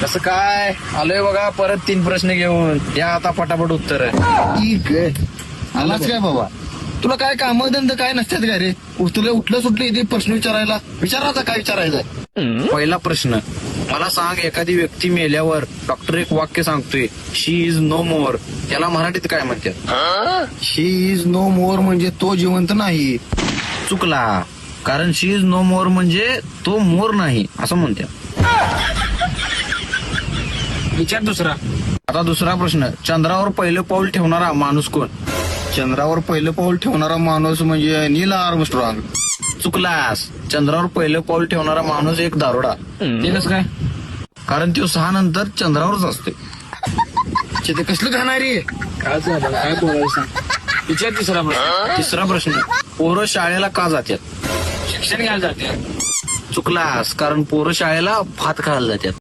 कसं काय आलोय बघा परत 3 प्रश्न घेऊन या आता पटापट उत्तर ठीक आहे. आलाच काय बाबा, तुला काय कामधंदा काय नसतात काय रे? उठलं सुटलं इथे प्रश्न विचारायला. विचारायचा काय विचारायचं? पहिला प्रश्न, मला सांग एखादी व्यक्ती मेल्यावर डॉक्टर एक वाक्य सांगतोय शी इज नो मोर, याला मराठीत काय म्हणतात? शी इज नो मोर म्हणजे तो जिवंत नाही. चुकला, कारण शी इज नो मोर म्हणजे तो मोर नाही असं म्हणतात. विचार दुसरा. आता दुसरा प्रश्न, चंद्रावर पहिलं पाऊल ठेवणारा माणूस कोण? चंद्रावर पहिलं पाऊल ठेवणारा माणूस म्हणजे नील आर्मस्ट्रॉंग. चुकलास, चंद्रावर पहिलं पाऊल ठेवणारा माणूस एक दारोडा. ते कसं काय? कारण तो 6 नंतर चंद्रावरच असते. ते कसलं खाणार रे? काय झालं? काय बोलायचं सांग. विचार तिसरा प्रश्न. तिसरा प्रश्न, पोरं शाळेला का जातात? शिक्षण घ्यायला जाते. चुकलास, कारण पोरं शाळेला भात खायला जातात.